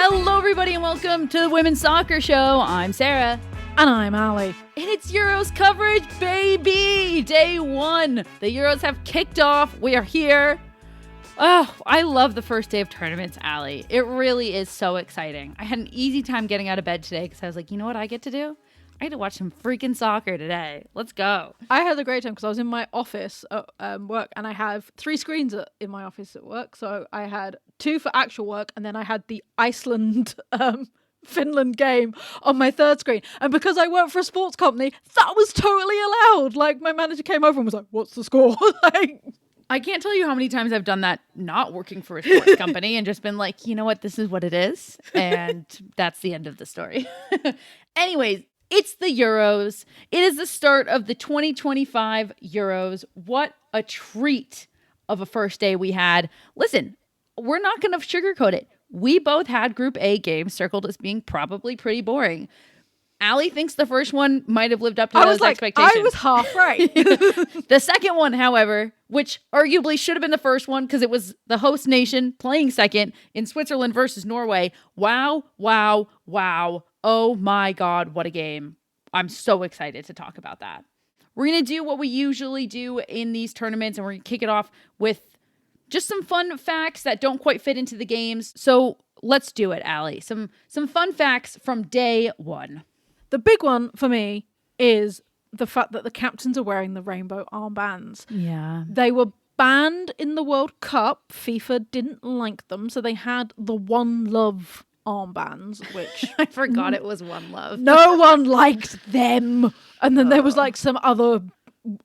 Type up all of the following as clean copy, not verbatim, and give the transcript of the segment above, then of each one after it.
Hello, everybody, and welcome to the Women's Soccer Show. I'm Sara. And I'm Allie. And it's Euros coverage, baby! Day one. The Euros have kicked off. We are here. Oh, I love the first day of tournaments, Allie. It really is so exciting. I had an easy time getting out of bed today because I was like, you know what I get to do? I get to watch some freaking soccer today. Let's go. I had a great time because I was in my office at work, and I have 3 screens in my office at work. So I had 2 for actual work, and then I had the Iceland Finland game on my 3rd screen. And because I work for a sports company, that was totally allowed. Like, my manager came over and was like, "What's the score?" Like, I can't tell you how many times I've done that not working for a sports company and just been like, you know what, this is what it is. And that's the end of the story. Anyways, it's the Euros. It is the start of the 2025 Euros. What a treat of a first day we had. Listen, we're not going to sugarcoat it. We both had Group A games circled as being probably pretty boring. Allie thinks the first one might have lived up to those expectations. I was half right. The second one, however, which arguably should have been the first one because it was the host nation playing second in Switzerland versus Norway. Wow, wow, wow. Oh my God, what a game. I'm so excited to talk about that. We're going to do what we usually do in these tournaments, and we're going to kick it off with just some fun facts that don't quite fit into the games. So let's do it, Allie. Some fun facts from day one. The big one for me is the fact that the captains are wearing the rainbow armbands. Yeah. They were banned in the World Cup. FIFA didn't like them, so they had the One Love armbands, which I forgot it was One Love. No one liked them. And then there was like some other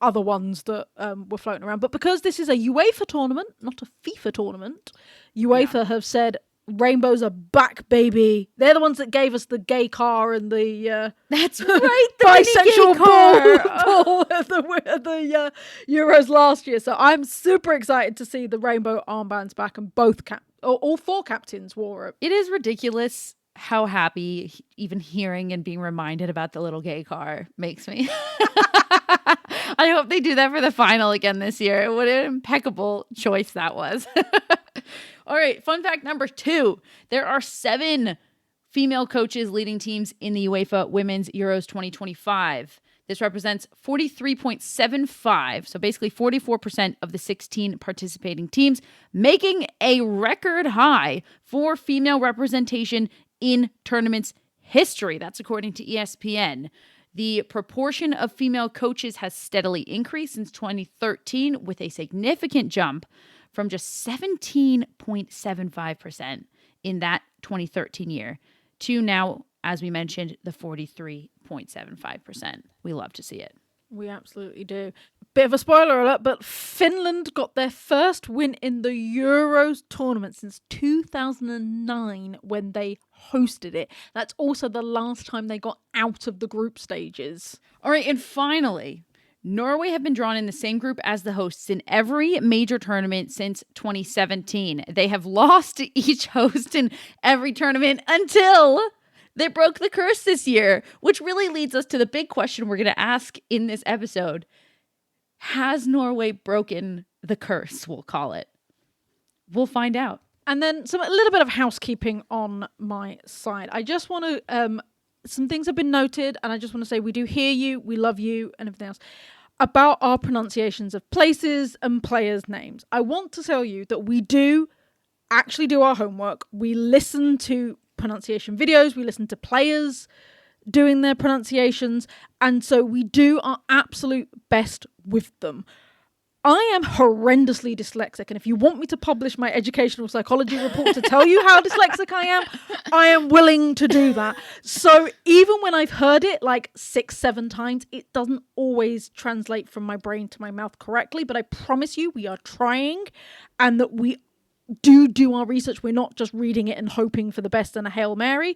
ones that were floating around. But because this is a UEFA tournament, not a FIFA tournament, UEFA have said rainbows are back, baby. They're the ones that gave us the gay car and the that's right, the bisexual ball at the Euros last year. So I'm super excited to see the rainbow armbands back, and all 4 captains wore it. It is ridiculous how happy even hearing and being reminded about the little gay car makes me. I hope they do that for the final again this year. What an impeccable choice that was. All right, fun fact number 2. There are 7 female coaches leading teams in the UEFA Women's Euros 2025. This represents 43.75, so basically 44% of the 16 participating teams, making a record high for female representation in tournaments history. That's according to ESPN. The proportion of female coaches has steadily increased since 2013, with a significant jump from just 17.75% in that 2013 year to now, as we mentioned, the 43.75%. We love to see it. We absolutely do. Bit of a spoiler alert, but Finland got their first win in the Euros tournament since 2009 when they hosted it. That's also the last time they got out of the group stages. All right, and finally, Norway have been drawn in the same group as the hosts in every major tournament since 2017. They have lost to each host in every tournament until they broke the curse this year, which really leads us to the big question we're going to ask in this episode. Has Norway broken the curse, we'll call it? We'll find out. And then a little bit of housekeeping on my side. I just want to, some things have been noted, and I just want to say we do hear you, we love you, and everything else, about our pronunciations of places and players' names. I want to tell you that we do actually do our homework. We listen to pronunciation videos, we listen to players doing their pronunciations, and so we do our absolute best with them. I am horrendously dyslexic, and if you want me to publish my educational psychology report to tell you how dyslexic I am willing to do that. So even when I've heard it like 6-7 times, it doesn't always translate from my brain to my mouth correctly, but I promise you we are trying, and that we do our research. We're not just reading it and hoping for the best and a Hail Mary.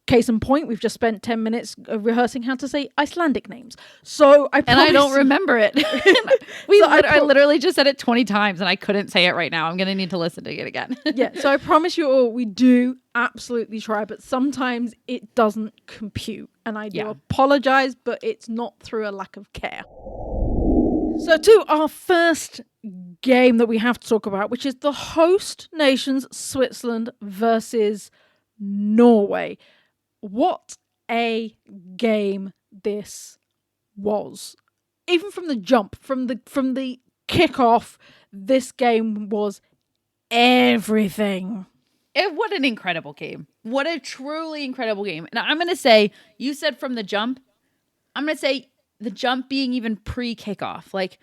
Case in point, we've just spent 10 minutes rehearsing how to say Icelandic names. So I don't remember it. I literally just said it 20 times and I couldn't say it right now. I'm going to need to listen to it again. Yeah, so I promise you all, we do absolutely try, but sometimes it doesn't compute. And I do apologize, but it's not through a lack of care. So to our first game that we have to talk about, which is the host nations, Switzerland versus Norway. What a game this was. Even from the jump, from the kickoff, this game was everything. What an incredible game. What a truly incredible game. And I'm going to say, you said from the jump, I'm going to say the jump being even pre-kickoff. Like,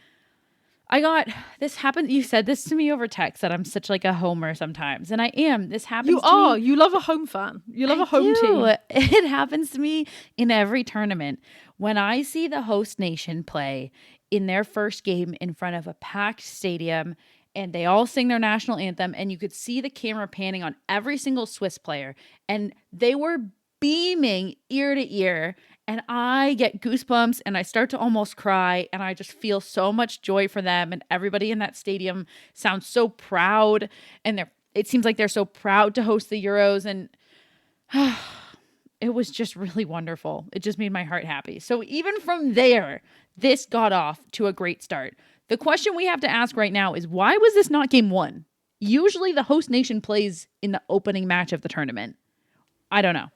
this happened, you said this to me over text, that I'm such like a homer sometimes. And I am. This happens to me. You love a home fan. You love a home team. It happens to me in every tournament. When I see the host nation play in their first game in front of a packed stadium, and they all sing their national anthem, and you could see the camera panning on every single Swiss player, and they were beaming ear to ear, and I get goosebumps and I start to almost cry, and I just feel so much joy for them, and everybody in that stadium sounds so proud, and it seems like they're so proud to host the Euros, and it was just really wonderful. It just made my heart happy. So even from there, this got off to a great start. The question we have to ask right now is, why was this not game one? Usually the host nation plays in the opening match of the tournament. I don't know.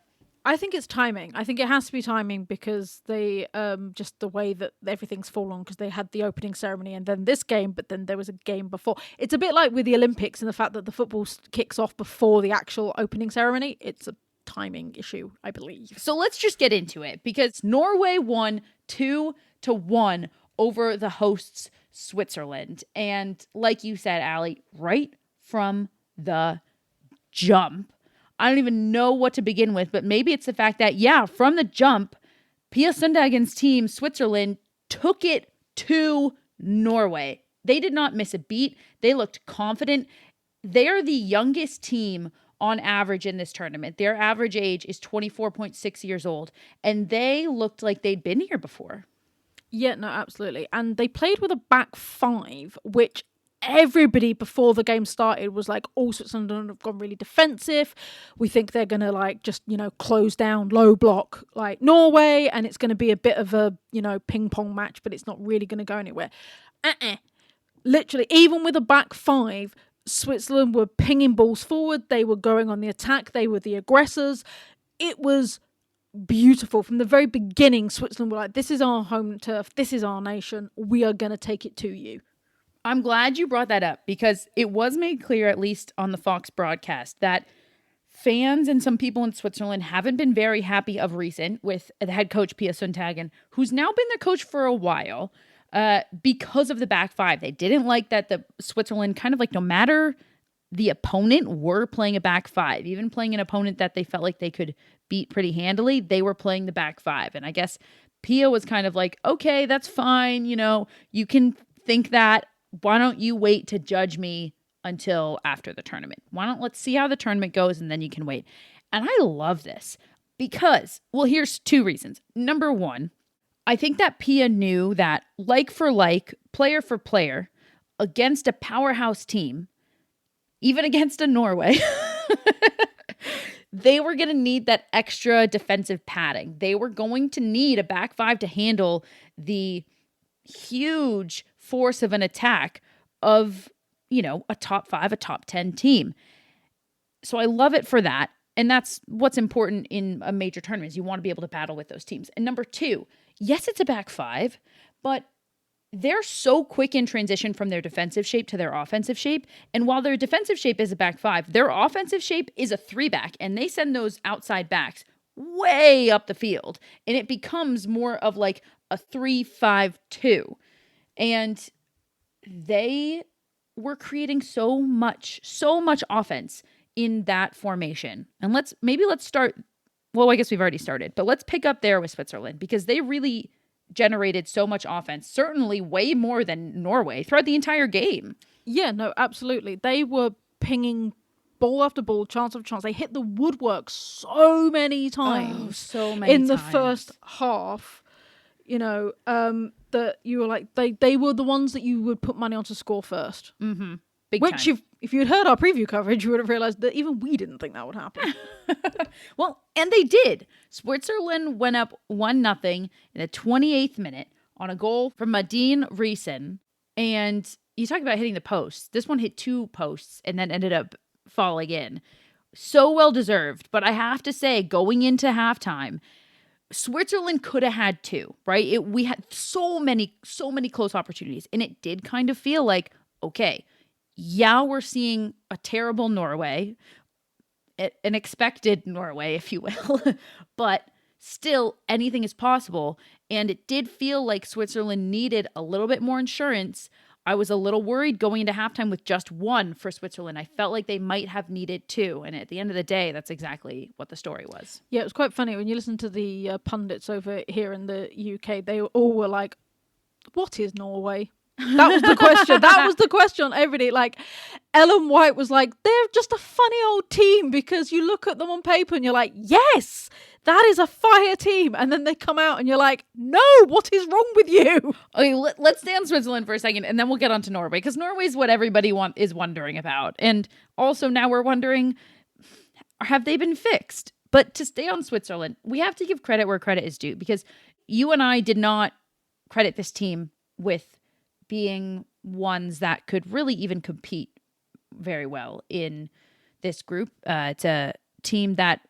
I think it's timing. I think it has to be timing because they just the way that everything's fallen, because they had the opening ceremony and then this game, but then there was a game before. It's a bit like with the Olympics and the fact that the football kicks off before the actual opening ceremony. It's a timing issue, I believe. So let's just get into it, because Norway won 2-1 over the hosts Switzerland. And like you said, Allie, right from the jump, I don't even know what to begin with, but maybe it's the fact that, from the jump, Pia Sundhagen's team, Switzerland, took it to Norway. They did not miss a beat. They looked confident. They are the youngest team on average in this tournament. Their average age is 24.6 years old, and they looked like they'd been here before. Yeah, no, absolutely. And they played with a back five, which everybody before the game started was like, oh, Switzerland have gone really defensive. We think they're going to just, close down, low block like Norway. And it's going to be a bit of a, ping pong match, but it's not really going to go anywhere. Literally, even with a back five, Switzerland were pinging balls forward. They were going on the attack. They were the aggressors. It was beautiful. From the very beginning, Switzerland were like, this is our home turf. This is our nation. We are going to take it to you. I'm glad you brought that up, because it was made clear, at least on the Fox broadcast, that fans and some people in Switzerland haven't been very happy of recent with the head coach Pia Sundhagen, who's now been their coach for a while, because of the back five. They didn't like that the Switzerland kind of no matter the opponent, were playing a back five, even playing an opponent that they felt like they could beat pretty handily. They were playing the back five. And I guess Pia was kind of like, okay, that's fine. You can think that. Why don't you wait to judge me until after the tournament? Let's see how the tournament goes, and then you can wait. And I love this because, here's two reasons. Number one, I think that Pia knew that like for like, player for player, against a powerhouse team, even against a Norway, they were going to need that extra defensive padding. They were going to need a back five to handle the huge force of an attack of, a top 5, a top 10 team. So I love it for that. And that's what's important in a major tournament, is you want to be able to battle with those teams. And number two, yes, it's a back five, but they're so quick in transition from their defensive shape to their offensive shape. And while their defensive shape is a back five, their offensive shape is a 3-back, and they send those outside backs way up the field. And it becomes more of like a 3-5-2. And they were creating so much offense in that formation. And let's start. Well, I guess we've already started, but let's pick up there with Switzerland, because they really generated so much offense, certainly way more than Norway throughout the entire game. Yeah, no, absolutely. They were pinging ball after ball, chance after chance. They hit the woodwork so many times in the first half. That you were like, they were the ones that you would put money on to score first. Mm-hmm. Which, if you had heard our preview coverage, you would have realized that even we didn't think that would happen. Well, and they did. Switzerland went up 1-0 in the 28th minute on a goal from Madine Riesen. And you talk about hitting the post. This one hit 2 posts and then ended up falling in. So well deserved. But I have to say, going into halftime, Switzerland could have had two, right? We had so many close opportunities. And it did kind of feel like, okay, yeah, we're seeing a terrible Norway, an expected Norway, if you will, but still anything is possible. And it did feel like Switzerland needed a little bit more insurance. I was a little worried going into halftime with just one for Switzerland. I felt like they might have needed two. And at the end of the day, that's exactly what the story was. Yeah, it was quite funny when you listen to the pundits over here in the UK. They all were like, what is Norway? That was the question. That was the question every day. Like, Ellen White was like, they're just a funny old team, because you look at them on paper and you're like, yes, that is a fire team. And then they come out and you're like, no, what is wrong with you? Okay, let's stay on Switzerland for a second, and then we'll get on to Norway, because Norway is what everybody is wondering about. And also now we're wondering, have they been fixed? But to stay on Switzerland, we have to give credit where credit is due, because you and I did not credit this team with being ones that could really even compete very well in this group. It's a team that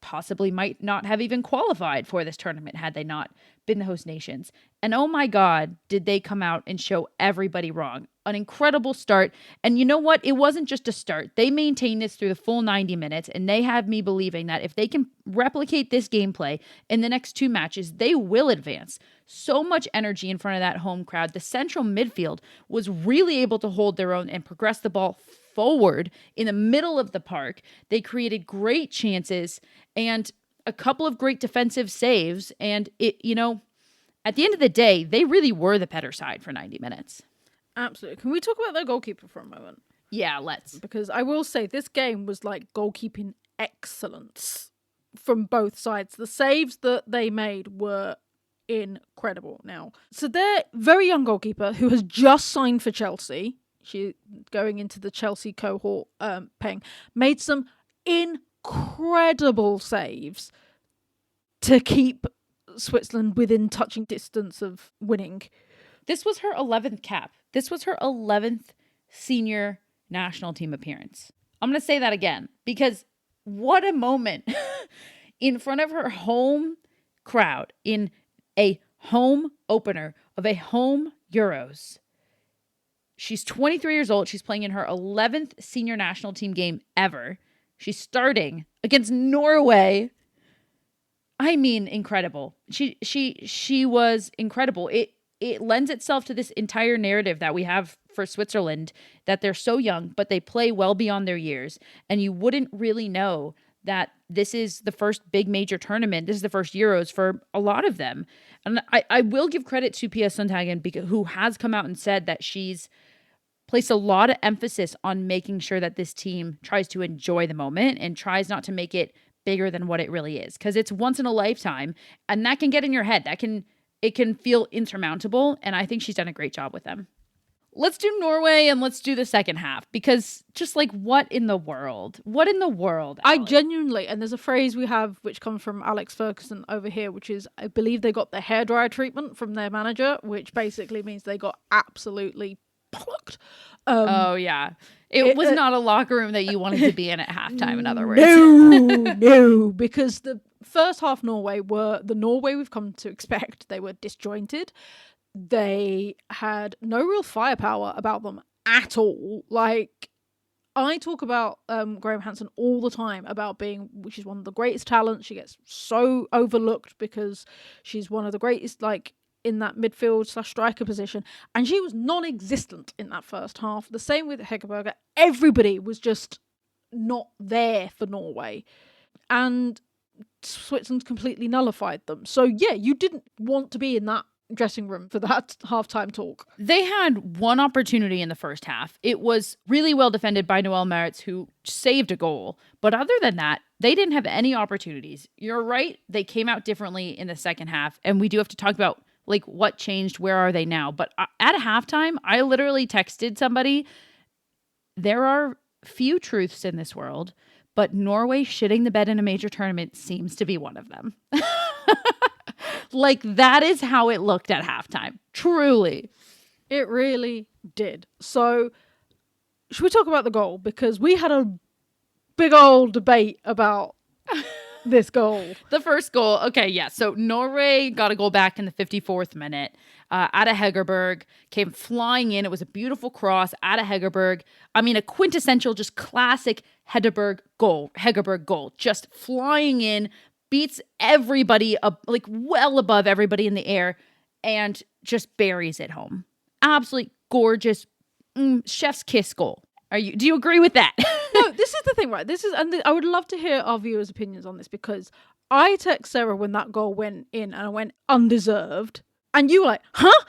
possibly might not have even qualified for this tournament had they not been the host nations. And oh my God, did they come out and show everybody wrong. An incredible start. And you know what? It wasn't just a start. They maintained this through the full 90 minutes, and they have me believing that if they can replicate this gameplay in the next two matches, they will advance. So much energy in front of that home crowd. The central midfield was really able to hold their own and progress the ball forward in the middle of the park. They created great chances and a couple of great defensive saves. And it, at the end of the day, they really were the better side for 90 minutes. Absolutely. Can we talk about their goalkeeper for a moment? Yeah, let's. Because I will say this game was like goalkeeping excellence from both sides. The saves that they made were incredible now. So their very young goalkeeper, who has just signed for Chelsea, she going into the Chelsea cohort, Peng, made some incredible saves to keep Switzerland within touching distance of winning. This was her 11th cap. This was her 11th senior national team appearance. I'm going to say that again, because what a moment in front of her home crowd in a home opener of a home Euros. She's 23 years old. She's playing in her 11th senior national team game ever. She's starting against Norway. I mean, incredible. She was incredible. It lends itself to this entire narrative that we have for Switzerland, that they're so young, but they play well beyond their years. And you wouldn't really know that this is the first big major tournament. This is the first Euros for a lot of them. And I will give credit to Pia Sundhagen, who has come out and said that she's placed a lot of emphasis on making sure that this team tries to enjoy the moment and tries not to make it bigger than what it really is. Because it's once in a lifetime, and that can get in your head. It can feel insurmountable, and I think she's done a great job with them. Let's do Norway, and let's do the second half, because just like, what in the world? What in the world, Alex? I genuinely, and there's a phrase we have which comes from Alex Ferguson over here, which is, I believe they got the hairdryer treatment from their manager, which basically means they got absolutely bollocked. Oh, yeah. It was not a locker room that you wanted to be in at halftime, in other words. No, because the first half Norway were the Norway we've come to expect. They were disjointed. They had no real firepower about them at all. Like, I talk about Graham Hansen all the time about she's one of the greatest talents. She gets so overlooked because she's one of the greatest, like, in that midfield/striker position. And she was non-existent in that first half. The same with Hegerberger. Everybody was just not there for Norway. And Switzerland completely nullified them. So, yeah, you didn't want to be in that dressing room for that halftime talk. They had one opportunity in the first half. It was really well defended by Noelle Maritz, who saved a goal. But other than that, they didn't have any opportunities. You're right. They came out differently in the second half. And we do have to talk about, like, what changed? Where are they now? But at halftime, I literally texted somebody, there are few truths in this world, but Norway shitting the bed in a major tournament seems to be one of them. Like, that is how it looked at halftime. Truly. It really did. So, should we talk about the goal? Because we had a big old debate about this goal. The first goal. Okay, yeah. So Norway got a goal back in the 54th minute. Ada Hegerberg came flying in. It was a beautiful cross. Ada Hegerberg. I mean, a quintessential, just classic Hegerberg goal. Just flying in, beats everybody up, like well above everybody in the air, and just buries it home. Absolutely gorgeous, chef's kiss goal. Do you agree with that? No, this is the thing, right? I would love to hear our viewers' opinions on this, because I text Sarah when that goal went in and I went undeserved, and you were like, huh?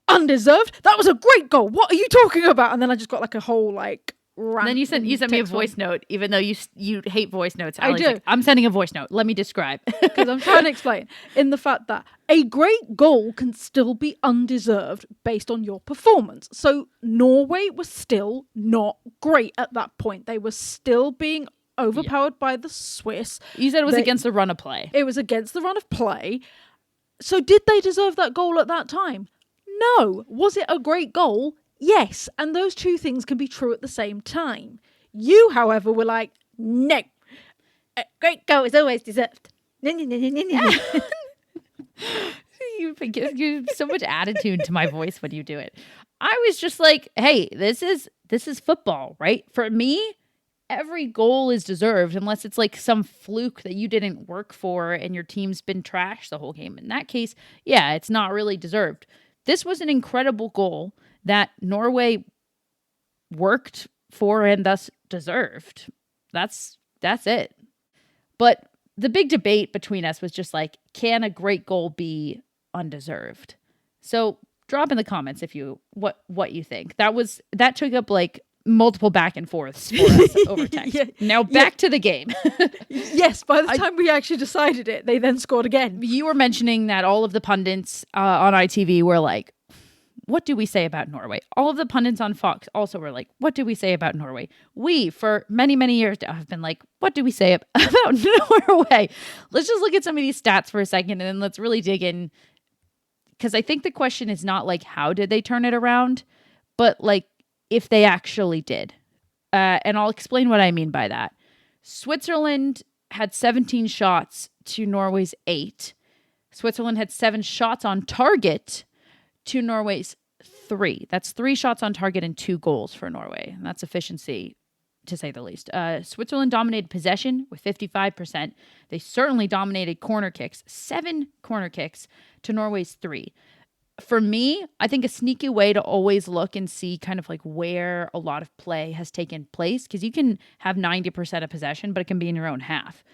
Undeserved? That was a great goal. What are you talking about? And then I just got like a whole like rant. And then you sent me a voice note, even though you hate voice notes. I do. Like, I'm sending a voice note. Let me describe. Because I'm trying to explain in the fact that a great goal can still be undeserved based on your performance. So Norway was still not great at that point. They were still being overpowered by the Swiss. You said it was against the run of play. It was against the run of play. So did they deserve that goal at that time? No. Was it a great goal? Yes. And those two things can be true at the same time. You, however, were like, no. A great goal is always deserved. You give so much attitude to my voice when you do it. I was just like, hey, this is football, right? For me, every goal is deserved unless it's like some fluke that you didn't work for and your team's been trashed the whole game. In that case, yeah, it's not really deserved. This was an incredible goal that Norway worked for and thus deserved. That's it. But the big debate between us was just like, can a great goal be undeserved? So drop in the comments if you what you think. That took up like multiple back and forths for us over text. Now back to the game. Yes, by the time we actually decided it, they then scored again. You were mentioning that all of the pundits on ITV were like, what do we say about Norway? All of the pundits on Fox also were like, what do we say about Norway? We, for many, many years now, have been like, what do we say about Norway? Let's just look at some of these stats for a second and then let's really dig in. Because I think the question is not like, how did they turn it around? But like, if they actually did. And I'll explain what I mean by that. Switzerland had 17 shots to Norway's 8. Switzerland had 7 shots on target to Norway's 3. That's 3 shots on target and 2 goals for Norway. And that's efficiency, to say the least. Switzerland dominated possession with 55%. They certainly dominated corner kicks. 7 corner kicks to Norway's 3. For me, I think a sneaky way to always look and see kind of like where a lot of play has taken place, because you can have 90% of possession, but it can be in your own half.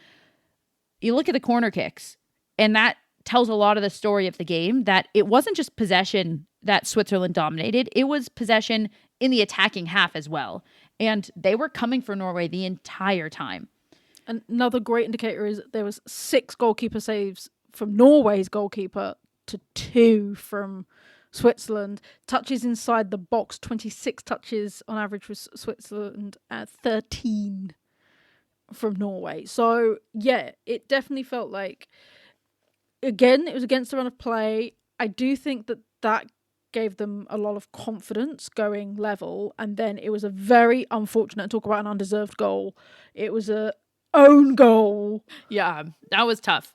You look at the corner kicks, and that tells a lot of the story of the game, that it wasn't just possession that Switzerland dominated. It was possession in the attacking half as well. And they were coming for Norway the entire time. Another great indicator is there was 6 goalkeeper saves from Norway's goalkeeper to 2 from Switzerland. Touches inside the box, 26 touches on average with Switzerland, at 13 from Norway. So yeah, it definitely felt like, again, it was against the run of play. I do think that gave them a lot of confidence going level, and then it was a very unfortunate, talk about an undeserved goal. It was a own goal. Yeah, that was tough.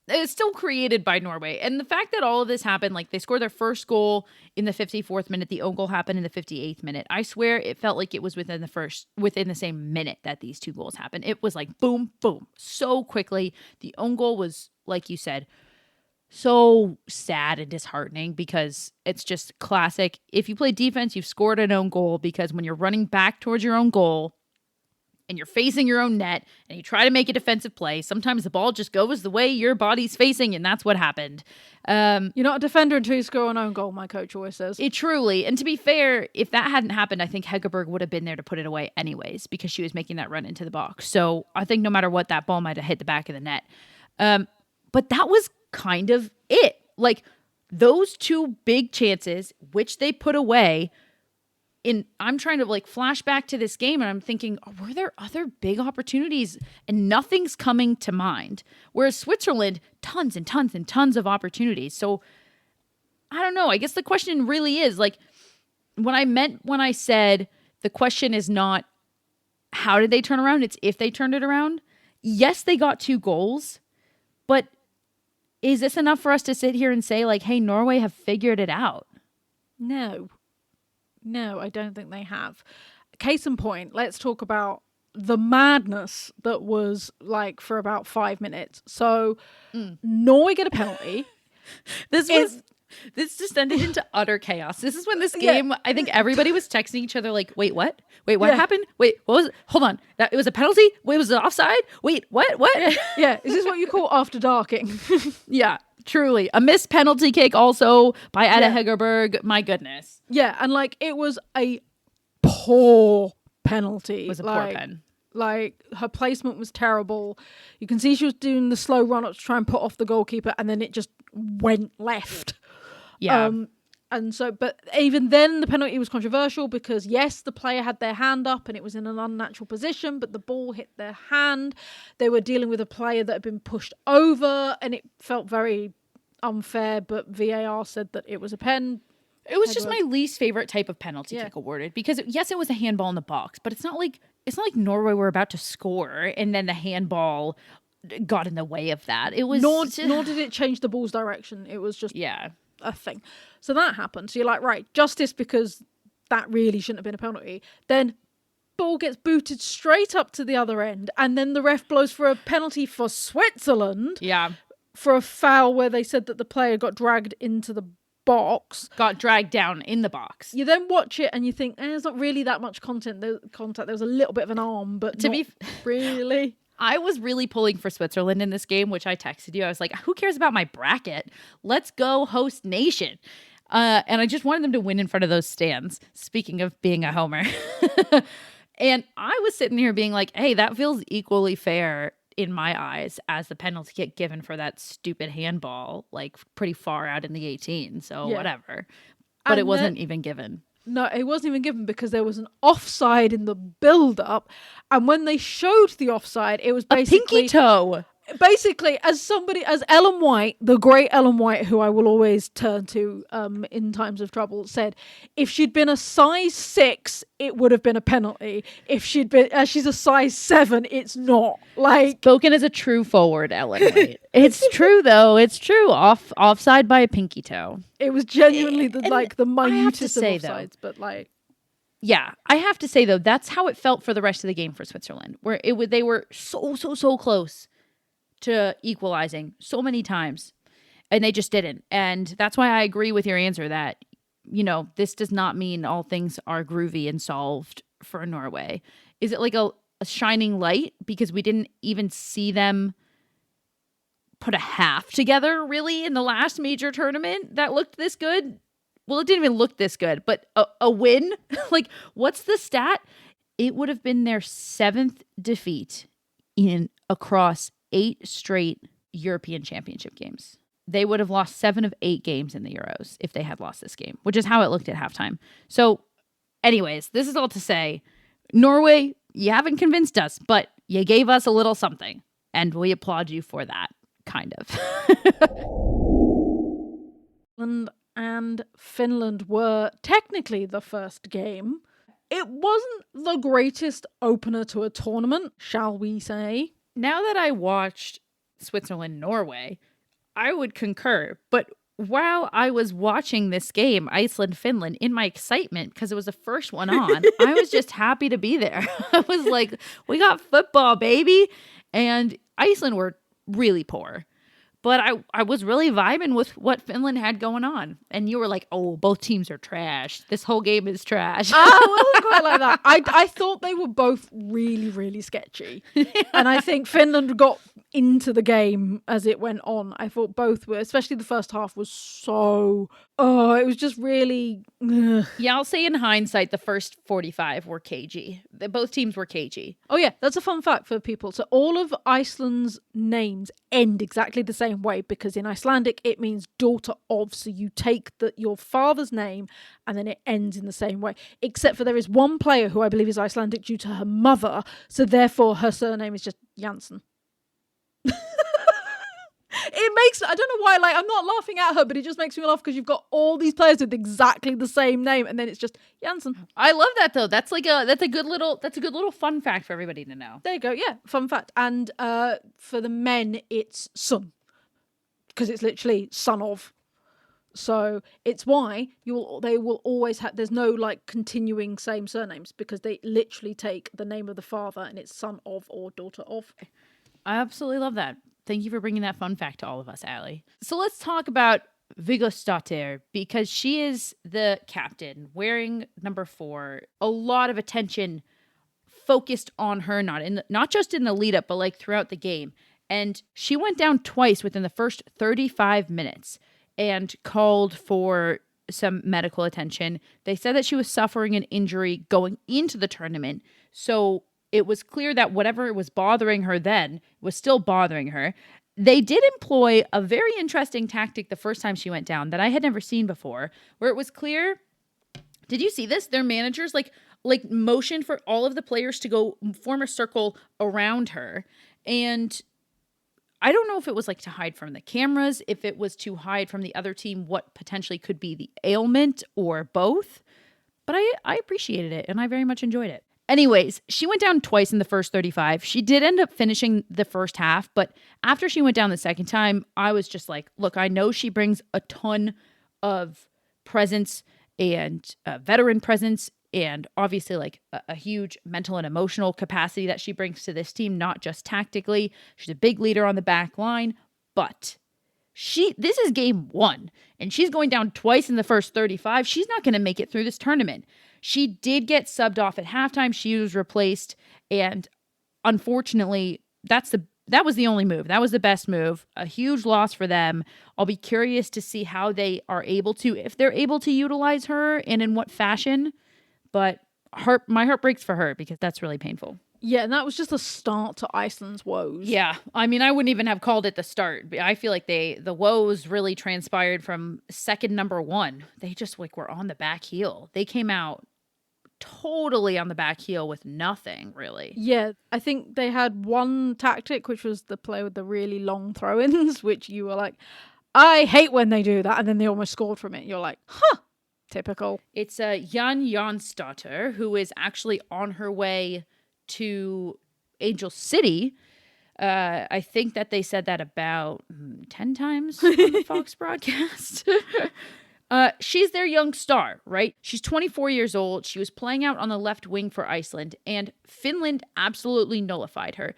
It's still created by Norway. And the fact that all of this happened, like they scored their first goal in the 54th minute, the own goal happened in the 58th minute. I swear it felt like it was within the same minute that these 2 goals happened. It was like boom, boom, so quickly. The own goal was, like you said, so sad and disheartening, because it's just classic. If you play defense, you've scored an own goal, because when you're running back towards your own goal and you're facing your own net and you try to make a defensive play, sometimes the ball just goes the way your body's facing, and that's what happened. You're not a defender until you score an own goal, my coach always says. It truly, and to be fair, if that hadn't happened, I think Hegerberg would have been there to put it away anyways, because she was making that run into the box. So I think no matter what, that ball might have hit the back of the net. But that was kind of it. Like, those 2 big chances, which they put away, I'm trying to like flash back to this game, and I'm thinking, were there other big opportunities? And nothing's coming to mind. Whereas Switzerland, tons and tons and tons of opportunities. So I don't know. I guess the question really is like, when I said the question is not how did they turn around? It's if they turned it around. Yes, they got 2 goals, but is this enough for us to sit here and say, like, hey, Norway have figured it out? No, I don't think they have. Case in point, let's talk about the madness that was like for about 5 minutes. So Norway get a penalty. This just ended into utter chaos. This is when this game, I think everybody was texting each other like, wait, what? Wait, what happened? Wait, what was it? Hold on. It was a penalty? Wait, was it offside? Wait, what? Yeah. Is this what you call after darking? Yeah, truly. A missed penalty kick also by Ada Hegerberg. My goodness. Yeah, and like it was a poor penalty. It was a poor pen. Like her placement was terrible. You can see she was doing the slow run up to try and put off the goalkeeper, and then it just went left. Yeah. And so, but even then the penalty was controversial because yes, the player had their hand up and it was in an unnatural position, but the ball hit their hand. They were dealing with a player that had been pushed over and it felt very unfair, but VAR said that it was a pen. It was just my least favorite type of penalty kick awarded because yes, it was a handball in the box, but it's not like Norway were about to score and then the handball got in the way of that. It was nor did it change the ball's direction. It was just a thing. So that happened. So you're like, right, justice because that really shouldn't have been a penalty. Then ball gets booted straight up to the other end, and then the ref blows for a penalty for Switzerland. Yeah, for a foul where they said that the player got dragged into the box. Got dragged down in the box. You then watch it and you think, there's not really that much contact. There was a little bit of an arm, but to be really. I was really pulling for Switzerland in this game, which I texted you. I was like, who cares about my bracket? Let's go host nation. And I just wanted them to win in front of those stands. Speaking of being a homer. And I was sitting here being like, hey, that feels equally fair in my eyes as the penalty kick given for that stupid handball, like pretty far out in the 18. So whatever. But and it wasn't even given. No, it wasn't even given because there was an offside in the build-up. And when they showed the offside, it was basically... a pinky toe. Basically, as Ellen White, the great Ellen White, who I will always turn to in times of trouble, said, if she'd been a size 6, it would have been a penalty. If she'd been, she's a size 7, it's not. Like, spoken as a true forward, Ellen White. It's true though. It's true. Offside by a pinky toe. It was genuinely the minutest of offsides, but like. Yeah, I have to say though, that's how it felt for the rest of the game for Switzerland, where they were so close to equalizing so many times and they just didn't. And that's why I agree with your answer that, this does not mean all things are groovy and solved for Norway. Is it like a shining light because we didn't even see them put a half together really in the last major tournament that looked this good? Well, it didn't even look this good, but a win? Like, what's the stat? It would have been their 7th defeat across 8 straight European Championship games. They would have lost 7 of 8 games in the Euros if they had lost this game, which is how it looked at halftime. So anyways, this is all to say, Norway, you haven't convinced us, but you gave us a little something, and we applaud you for that, kind of. And Finland were technically the first game. It wasn't the greatest opener to a tournament, shall we say. Now that I watched Switzerland-Norway, I would concur. But while I was watching this game, Iceland-Finland, in my excitement, because it was the first one on, I was just happy to be there. I was like, we got football, baby. And Iceland were really poor. But I was really vibing with what Finland had going on. And you were like, oh, both teams are trash. This whole game is trash. Oh, it wasn't quite like that. I thought they were both really, really sketchy. And I think Finland got into the game as it went on. I thought both were, especially the first half was it was just really... Ugh. Yeah, I'll say in hindsight, the first 45 were cagey. Both teams were cagey. Oh yeah, that's a fun fact for people. So all of Iceland's names end exactly the same way because in Icelandic it means daughter of. So you take your father's name and then it ends in the same way. Except for there is one player who I believe is Icelandic due to her mother. So therefore her surname is just Janssen. It makes, I don't know why, like, I'm not laughing at her, but it just makes me laugh because you've got all these players with exactly the same name, and then it's just Janssen. I love that though. That's a good little fun fact for everybody to know. There you go. Yeah, fun fact. And for the men, it's son, because it's literally son of. So it's why they will always have, there's no like continuing same surnames, because they literally take the name of the father and it's son of or daughter of. I absolutely love that. Thank you for bringing that fun fact to all of us, Allie. So let's talk about Viggostatter, because she is the captain, wearing number 4. A lot of attention focused on her, not just in the lead up, but like throughout the game. And she went down twice within the first 35 minutes and called for some medical attention. They said that she was suffering an injury going into the tournament. So it was clear that whatever was bothering her then was still bothering her. They did employ a very interesting tactic the first time she went down that I had never seen before, where it was clear. Did you see this? Their managers like motioned for all of the players to go form a circle around her. And I don't know if it was like to hide from the cameras, if it was to hide from the other team what potentially could be the ailment, or both. But I appreciated it, and I very much enjoyed it. Anyways, she went down twice in the first 35. She did end up finishing the first half, but after she went down the second time, I was just like, look, I know she brings a ton of presence and veteran presence, and obviously like a huge mental and emotional capacity that she brings to this team, not just tactically. She's a big leader on the back line, but this is game 1, and she's going down twice in the first 35. She's not going to make it through this tournament. She did get subbed off at halftime. She was replaced, and unfortunately, that was the only move. That was the best move. A huge loss for them. I'll be curious to see how they are able to, if they're able to utilize her and in what fashion. But my heart breaks for her, because that's really painful. Yeah, and that was just the start to Iceland's woes. Yeah, I mean, I wouldn't even have called it the start. I feel like the woes really transpired from second number 1. They just like were on the back heel. They came out totally on the back heel with nothing, really. Yeah, I think they had one tactic, which was the play with the really long throw-ins, which you were like, I hate when they do that, and then they almost scored from it. You're like, huh. Typical. It's Jan Jonsdotter, who is actually on her way to Angel City. I think that they said that about 10 times on the Fox broadcast. She's their young star, right? She's 24 years old. She was playing out on the left wing for Iceland, and Finland absolutely nullified her.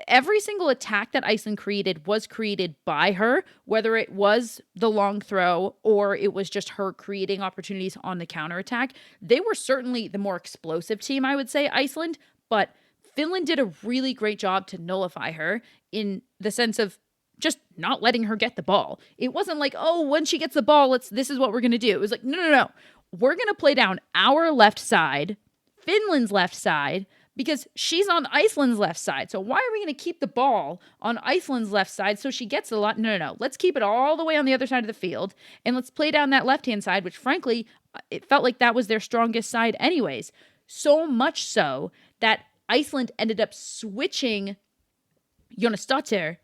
Every single attack that Iceland created was created by her, whether it was the long throw or it was just her creating opportunities on the counterattack. They were certainly the more explosive team, I would say, Iceland, but Finland did a really great job to nullify her in the sense of just not letting her get the ball. It wasn't like, oh, when she gets the ball, this is what we're going to do. It was like, no. We're going to play down our left side, Finland's left side, because she's on Iceland's left side. So why are we going to keep the ball on Iceland's left side so she gets a lot? No. Let's keep it all the way on the other side of the field, and let's play down that left-hand side, which frankly, it felt like that was their strongest side anyways. So much so that Iceland ended up switching Jónsdóttir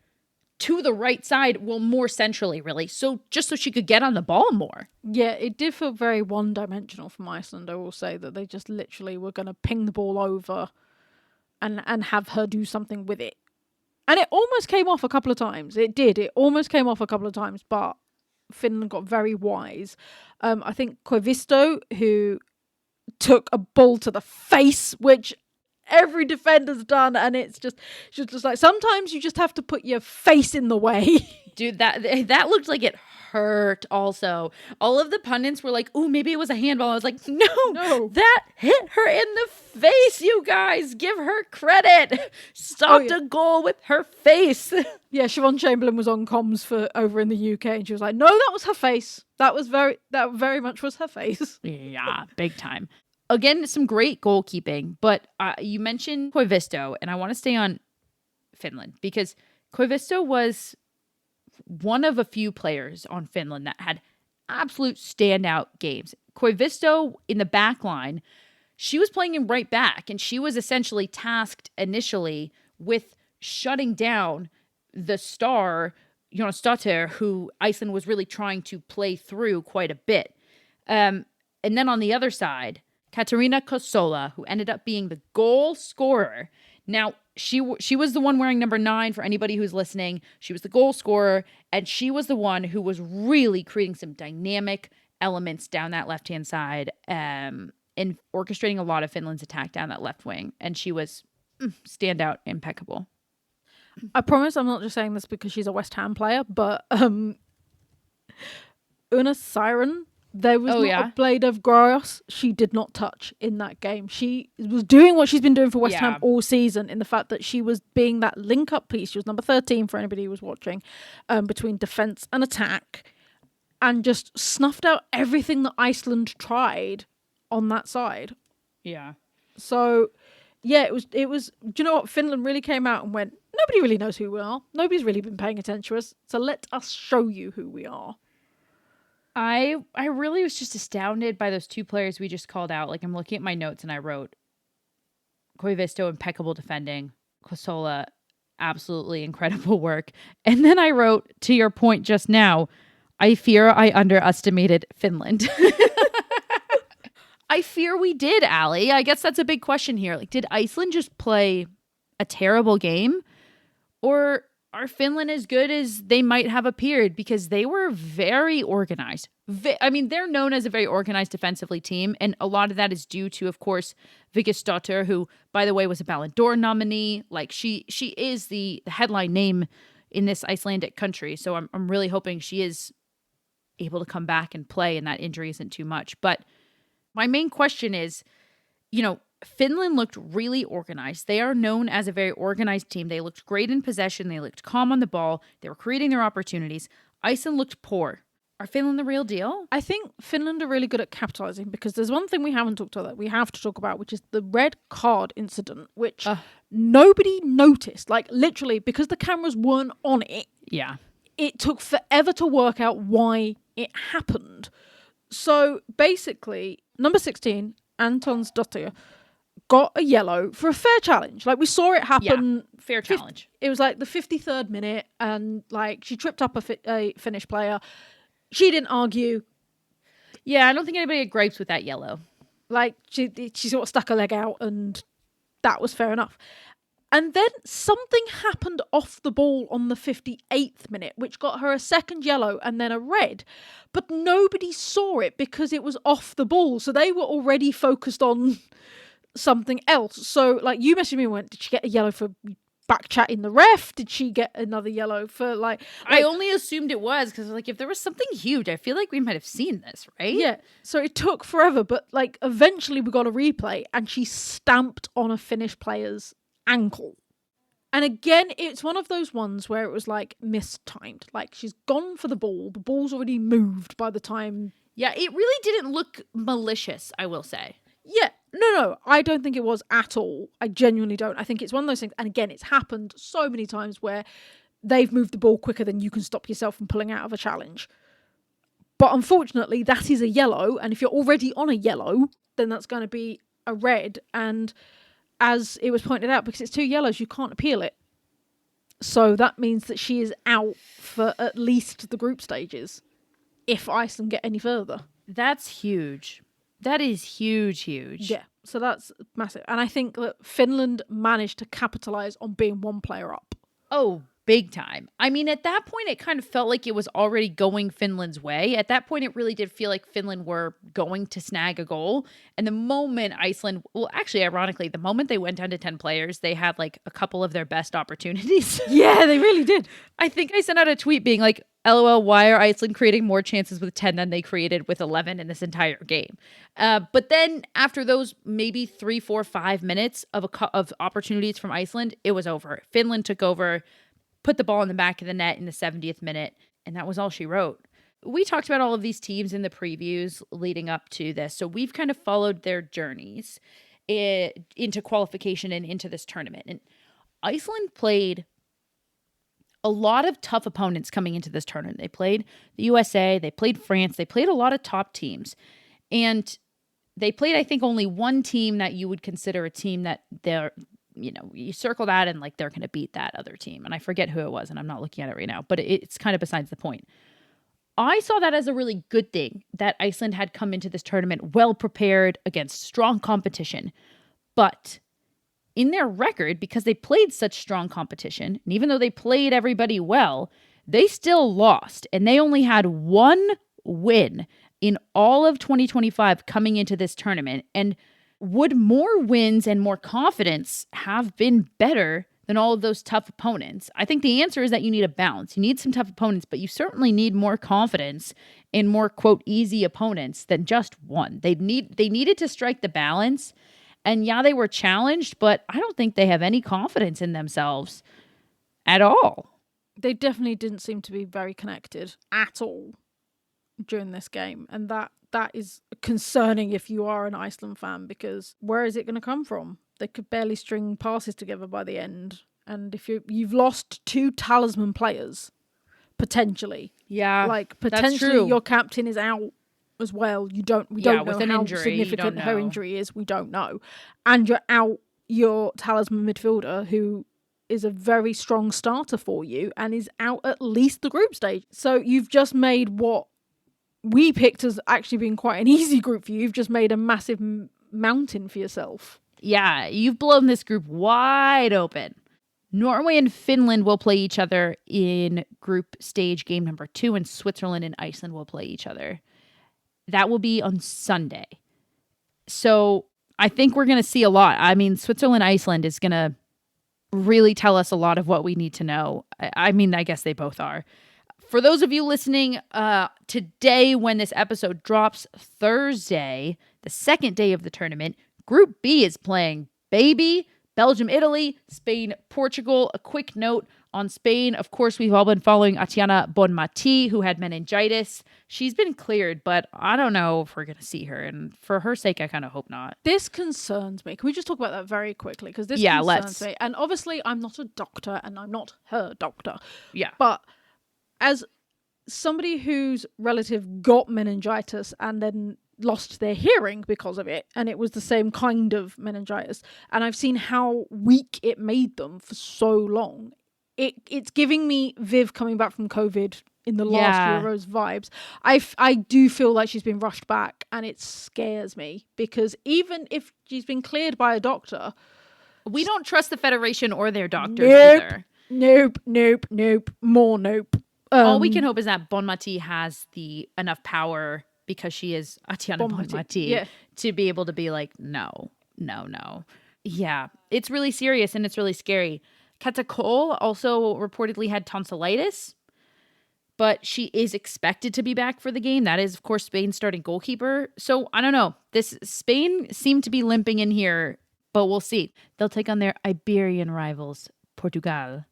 to the right side, well, more centrally, really. So just so she could get on the ball more. Yeah, it did feel very one-dimensional from Iceland. I will say that they just literally were going to ping the ball over and have her do something with it. And it almost came off a couple of times. It did. It almost came off a couple of times, but Finland got very wise. I think Koivisto, who took a ball to the face, which every defender's done, and it's just like, sometimes you just have to put your face in the way. Dude, that looked like it hurt also. All of the pundits were like, ooh, maybe it was a handball. I was like, no, that hit her in the face, you guys. Give her credit. Stopped a goal with her face. Yeah, Siobhan Chamberlain was on comms for over in the UK, and she was like, no, that was her face. That very much was her face. Yeah, big time. Again, some great goalkeeping, but you mentioned Koivisto, and I want to stay on Finland because Koivisto was one of a few players on Finland that had absolute standout games. Koivisto in the back line, she was playing in right back, and she was essentially tasked initially with shutting down the star Jónsdóttir, who Iceland was really trying to play through quite a bit. And then on the other side, Katarina Kosola, who ended up being the goal scorer. Now, she was the one wearing number 9 for anybody who's listening. She was the goal scorer, and she was the one who was really creating some dynamic elements down that left-hand side and orchestrating a lot of Finland's attack down that left wing. And she was standout, impeccable. I promise I'm not just saying this because she's a West Ham player, but Una Siren, there was not a blade of grass she did not touch in that game. She was doing what she's been doing for West Ham all season, in the fact that she was being that link-up piece. She was number 13 for anybody who was watching, between defence and attack, and just snuffed out everything that Iceland tried on that side. Yeah. So, yeah, it was. Do you know what? Finland really came out and went, nobody really knows who we are. Nobody's really been paying attention to us. So let us show you who we are. I really was just astounded by those 2 players we just called out. Like, I'm looking at my notes and I wrote Koivisto, impeccable defending. Kosola, absolutely incredible work. And then I wrote, to your point just now, I fear I underestimated Finland. I fear we did, Allie. I guess that's a big question here. Like, did Iceland just play a terrible game? Or are Finland as good as they might have appeared? Because they were very organized. They're known as a very organized defensively team. And a lot of that is due to, of course, Vigdisdóttir, who, by the way, was a Ballon d'Or nominee. Like, she is the headline name in this Icelandic country. So I'm really hoping she is able to come back and play and that injury isn't too much. But my main question is, Finland looked really organized. They are known as a very organized team. They looked great in possession. They looked calm on the ball. They were creating their opportunities. Iceland looked poor. Are Finland the real deal? I think Finland are really good at capitalizing, because there's one thing we haven't talked about that we have to talk about, which is the red card incident, which nobody noticed. Like, literally, because the cameras weren't on it. Yeah. It took forever to work out why it happened. So basically, number 16, Antons Dottir, got a yellow for a fair challenge. Like, we saw it happen. Yeah, fair challenge. It was like the 53rd minute, and like she tripped up a Finnish player. She didn't argue. Yeah, I don't think anybody had gripes with that yellow. Like, she sort of stuck her leg out, and that was fair enough. And then something happened off the ball on the 58th minute, which got her a second yellow and then a red. But nobody saw it because it was off the ball. So they were already focused on something else. So, like, you messaged me and went, did she get a yellow for back chatting the ref? Did she get another yellow for, like... I only assumed it was because, like, if there was something huge, I feel like we might have seen this, right? Yeah. So it took forever, but, like, eventually we got a replay and she stamped on a Finnish player's ankle. And again, it's one of those ones where it was like mistimed. Like, she's gone for the ball's already moved by the time. Yeah, it really didn't look malicious, I will say. Yeah, no, I don't think it was at all. I genuinely don't. I think it's one of those things, and again, it's happened so many times where they've moved the ball quicker than you can stop yourself from pulling out of a challenge. But unfortunately, that is a yellow, and if you're already on a yellow, then that's going to be a red, and as it was pointed out, because it's 2 yellows, you can't appeal it. So that means that she is out for at least the group stages, if Iceland get any further. That's huge. That is huge. Yeah, so that's massive. And I think that Finland managed to capitalise on being 1 player up. Oh, big time. I mean, at that point, it kind of felt like it was already going Finland's way. At that point, it really did feel like Finland were going to snag a goal. And the moment Iceland, well, actually, ironically, the moment they went down to 10 players, they had like a couple of their best opportunities. Yeah, they really did. I think I sent out a tweet being like, LOL, why are Iceland creating more chances with 10 than they created with 11 in this entire game? But then after those maybe 3, 4, 5 minutes of opportunities from Iceland, it was over. Finland took over, put the ball in the back of the net in the 70th minute, and that was all she wrote. We talked about all of these teams in the previews leading up to this, so we've kind of followed their journeys into qualification and into this tournament. And Iceland played a lot of tough opponents coming into this tournament. They played the USA, they played France, they played a lot of top teams. And they played, I think, only one team that you would consider a team that they're you circle that and like they're going to beat that other team. And I forget who it was, and I'm not looking at it right now, but it's kind of besides the point. I saw that as a really good thing that Iceland had come into this tournament well prepared against strong competition. But in their record, because they played such strong competition, and even though they played everybody well, they still lost. And they only had one win in all of 2025 coming into this tournament. And would more wins and more confidence have been better than all of those tough opponents? I think the answer is that you need a balance. You need some tough opponents, but you certainly need more confidence in more, quote, easy opponents than just one. They needed to strike the balance. And yeah, they were challenged, but I don't think they have any confidence in themselves at all. They definitely didn't seem to be very connected at all during this game. And that is concerning if you are an Iceland fan, because where is it going to come from? They could barely string passes together by the end. And if you've lost 2 talisman players, potentially. Yeah, like potentially your captain is out as well. We don't know how injury, significant her injury is. We don't know. And you're out your talisman midfielder, who is a very strong starter for you and is out at least the group stage. So you've just made what we picked as actually being quite an easy group for you. You've just made a massive mountain for yourself. Yeah, you've blown this group wide open. Norway and Finland will play each other in group stage game number 2, and Switzerland and Iceland will play each other. That will be on Sunday. So I think we're going to see a lot. I mean, Switzerland-Iceland is going to really tell us a lot of what we need to know. I mean, I guess they both are. For those of you listening today, when this episode drops Thursday, the second day of the tournament, Group B is playing baby, Belgium, Italy, Spain, Portugal. A quick note on Spain. Of course, we've all been following Atiana Bonmatí, who had meningitis. She's been cleared, but I don't know if we're going to see her. And for her sake, I kind of hope not. This concerns me. Can we just talk about that very quickly? Because this concerns me. And obviously, I'm not a doctor and I'm not her doctor. Yeah. But as somebody whose relative got meningitis and then lost their hearing because of it, and it was the same kind of meningitis, and I've seen how weak it made them for so long, it's giving me Viv coming back from COVID in the last Euros vibes. I do feel like she's been rushed back, and it scares me, because even if she's been cleared by a doctor, we don't trust the Federation or their doctors either. Nope. More nope. All we can hope is that Bonmatí has enough power, because she is Atiana Bonmatí, to be able to be like, no. Yeah, it's really serious and it's really scary. Kata Cole also reportedly had tonsillitis, but she is expected to be back for the game. That is, of course, Spain's starting goalkeeper. So I don't know. Spain seemed to be limping in here, but we'll see. They'll take on their Iberian rivals, Portugal.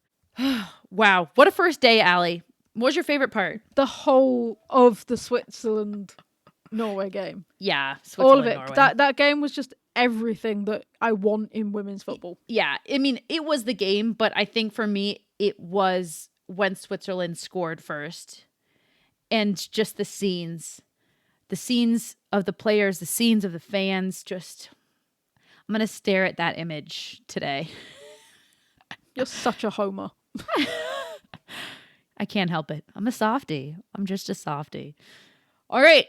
Wow, what a first day, Allie. What was your favorite part? The whole of the Switzerland-Norway game. Yeah, all of it. Norway. That game was just everything that I want in women's football. Yeah, I mean, it was the game, but I think for me, it was when Switzerland scored first. And just the scenes of the players, the scenes of the fans, I'm going to stare at that image today. You're such a homer. I can't help it. I'm a softie. I'm just a softie. All right.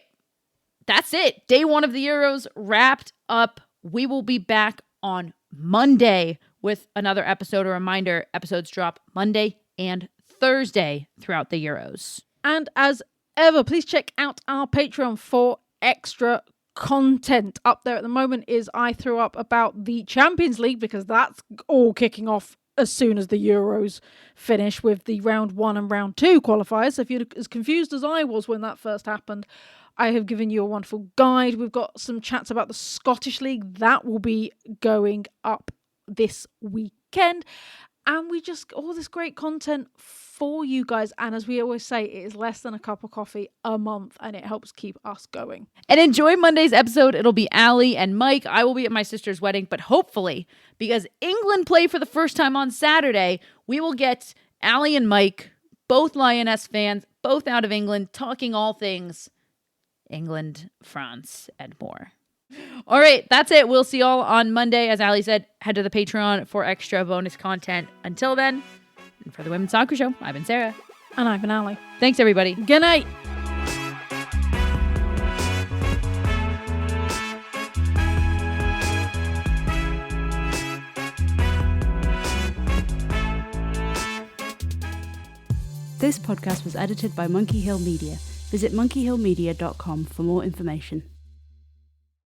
That's it. Day 1 of the Euros wrapped up. We will be back on Monday with another episode. A reminder, episodes drop Monday and Thursday throughout the Euros. And as ever, please check out our Patreon for extra content. Up there at the moment is I threw up about the Champions League, because that's all kicking off as soon as the Euros finish with the round 1 and round 2 qualifiers. So if you're as confused as I was when that first happened, I have given you a wonderful guide. We've got some chats about the Scottish League that will be going up this weekend. And we just, all this great content for you guys. And as we always say, it is less than a cup of coffee a month, and it helps keep us going. And enjoy Monday's episode. It'll be Allie and Mike. I will be at my sister's wedding, but hopefully, because England play for the first time on Saturday, we will get Allie and Mike, both Lioness fans, both out of England, talking all things England, France, and more. All right, that's it. We'll see y'all on Monday. As Allie said, head to the Patreon for extra bonus content. Until then, and for the Women's Soccer Show, I've been Sarah. And I've been Allie. Thanks, everybody. Good night. This podcast was edited by Monkey Hill Media. Visit monkeyhillmedia.com for more information.